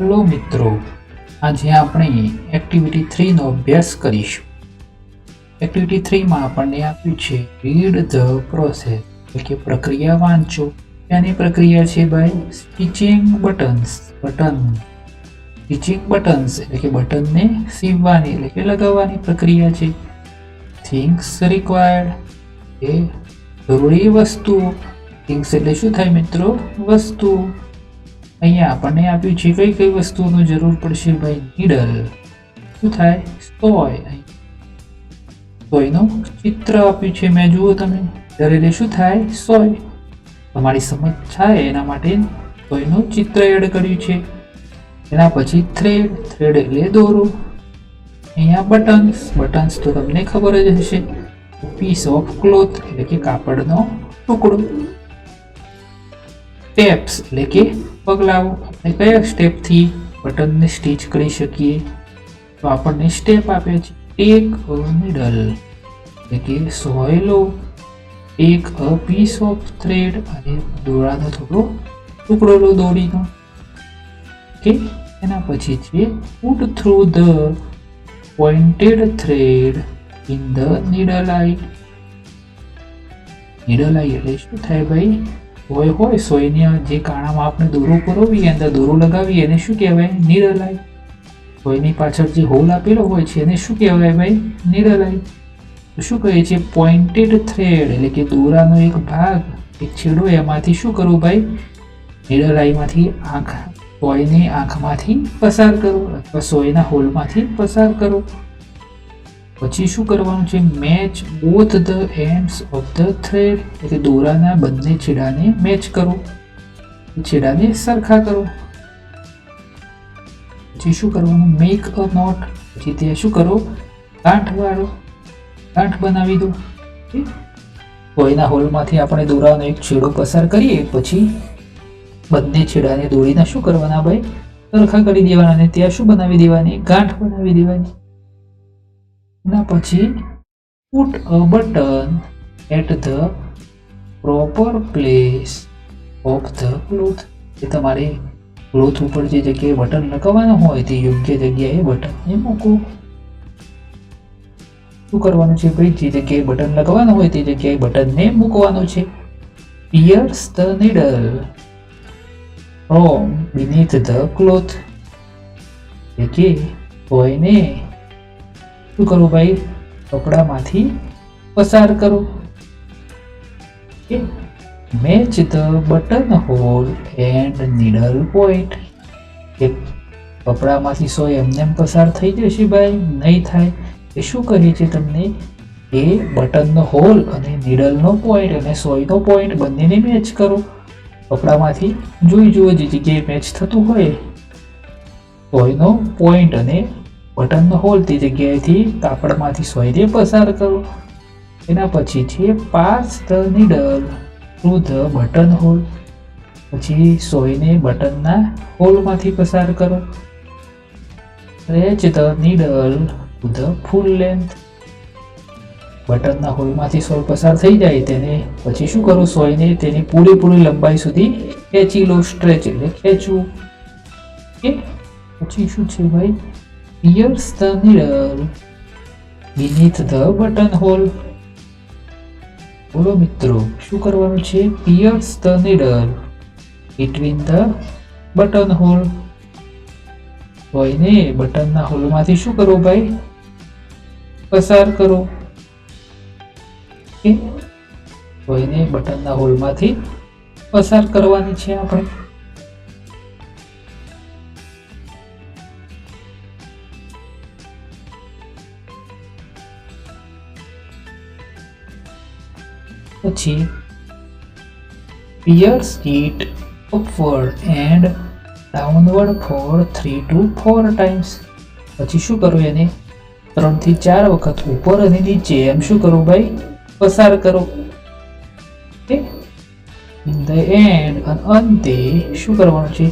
Hello મિત્રો, આજે આપણે એક્ટિવિટી 3 નો અભ્યાસ કરીશું. એક્ટિવિટી 3 માં આપણને આપ્યું છે રીડ ધ પ્રોસેસ, એટલે કે પ્રક્રિયા વાંચો. ત્યાંની પ્રક્રિયા છે ભાઈ સ્ટિચિંગ બટન્સ. સ્ટિચિંગ બટન્સ એટલે કે બટનને સીવવાની એટલે કે લગાવવાની પ્રક્રિયા છે. થિંગ્સ રિક્વાયર્ડ એ જરૂરી વસ્તુઓ. થિંગ્સ એટલે શું થાય મિત્રો? વસ્તુઓ. અહીંયા આપણને આપ્યું છે કઈ કઈ વસ્તુઓની જરૂર પડશે ભાઈ? નીડલ. શું થાય? સોય. સોયનું ચિત્ર આપ્યું છે, મેં જુઓ તમે. એટલે શું થાય? સોય. તમારી સમજ થાય એના માટે સોયનું ચિત્ર એડ કર્યું છે. એના પછી થ્રેડ એટલે દોરો. અહીંયા બટન્સ તો તમને ખબર જ હશે. પીસ ઓફ ક્લોથ એટલે કે કાપડનો ટુકડો. સ્ટેપ્સ એટલે કે પગલાઓ. આપણે કયા સ્ટેપથી બટનને સ્ટીચ કરી શકીએ? તો આપણને સ્ટેપ આપે છે. ટેક અ નીડલ એટલે કે સોય લો, take a piece of thread અને દોરાનો થોડો ટુકડો લો દોરીનો. ઓકે, એના પછી છે put through the pointed thread in the needle eye. Needle eye એટલે શું થાય ભાઈ? સોય હોય, સોયની જે કાણામાં આપણે દોરો પરોવીએ, અંદર દોરો લગાવીએ એને શું કહેવાય? Needle eye. સોયની પાછળ જે હોલ આપેલો હોય છે એને શું કહેવાય ભાઈ? Needle eye. તો શું કહે છે? પોઇન્ટેડ થ્રેડ એટલે કે દોરાનો એક ભાગ, એક છેડો, એમાંથી શું કરવું ભાઈ? નીડલ આઈમાંથી સોયની આંખમાંથી પસાર કરો અથવા સોયના હોલમાંથી પસાર કરો. પછી શું કરવાનું છે? Match both the ends of the thread એટલે કે દોરાના બંને છેડાને મેચ કરો, છેડાને સરખા કરો. પછી શું કરવાનું? Make a note. પછી ત્યાં શું કરો? ગાંઠ બનાવી દો. કોઈના હોલમાંથી આપણે દોરાનો એક છેડો પસાર કરીએ, પછી બંને છેડાને દોરીને શું કરવાના ભાઈ? સરખા કરી દેવાના અને ત્યાં શું બનાવી દેવાની? ગાંઠ બનાવી દેવાની. એના પછી put a button at the proper place of the cloth. એ તમારે ક્લોથ ઉપર જે જગ્યાએ બટન લગાવવાનું હોય તે યોગ્ય જગ્યાએ બટનને મૂકો. શું કરવાનું છે ભાઈ? જે જગ્યાએ બટન લગાવવાનું હોય તે જગ્યાએ બટનને મૂકવાનું છે. Pierce the needle from beneath the cloth એટલે કે સોયને શું કરો ભાઈ? કપડામાંથી પસાર કરો. Match the button hole and needle point. કે કપડામાંથી સોય એમને પસાર થઈ જશે ભાઈ? નહીં થાય. એ શું કહે છે તમને? એ બટનનો હોલ અને નીડલનો પોઈન્ટ અને સોયનો પોઈન્ટ બંનેને મેચ કરો. કપડામાંથી જોઈ જુઓ જે જગ્યાએ મેચ થતું હોય સોયનો પોઈન્ટ અને બટનનો હોલ, તે જગ્યાએથી કાપડમાંથી સોયને પસાર કરો. એના પછી છે pass the needle through the button hole. પછી સોયને બટનના હોલમાંથી પસાર કરો. Stretch the needle to the full length. બટનના હોલમાંથી સોય પસાર થઈ જાય તેને પછી શું કરો? સોયને તેની પૂરેપૂરી લંબાઈ સુધી ખેંચી લો. સ્ટ્રેચ એટલે ખેંચવું. પછી શું છે ભાઈ? Pierce the needle beneath the button hole. બોલો મિત્રો, શું કરવાનું છે? Pierce the needle between the button hole. સોયને બટનના હોલમાંથી શું કરો ભાઈ? પસાર કરો. સોયને બટનના હોલમાંથી પસાર કરવાની છે આપણે. પછી pierce it upward and downward for 3 to 4 times. પછી શું કરવું? એને 3 થી 4 વખત ઉપર અને નીચે એમ શું કરવું ભાઈ? પસાર કરો. In the end અંતે શું કરવાનું છે?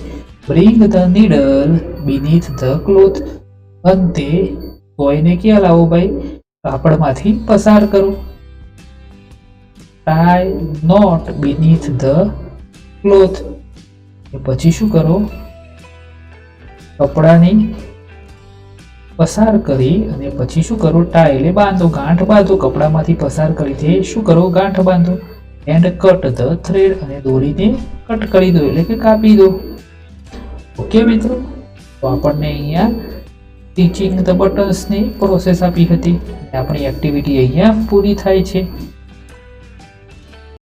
bring the needle beneath the cloth. અંતે સોયને ક્યાં લાવો ભાઈ? કાપડમાંથી પસાર કરો. tie knot beneath the cloth. પછી શું કરો? કપડાને પસાર કરી અને પછી શું કરો, ટાઈ એટલે બાંધો, ગાંઠ બાંધો. કપડામાંથી પસાર કરી તે શું કરો, ગાંઠ બાંધો. એન્ડ કટ ધ થ્રેડ, અને દોરીને કટ કરી દો એટલે કે કાપી દો. ઓકે મિત્રો, તો આપણને અહીંયા ટીચિંગ ધ બટન્સની પ્રોસેસ આપી હતી. આપણી એક્ટિવિટી અહીંયા પૂરી થાય છે.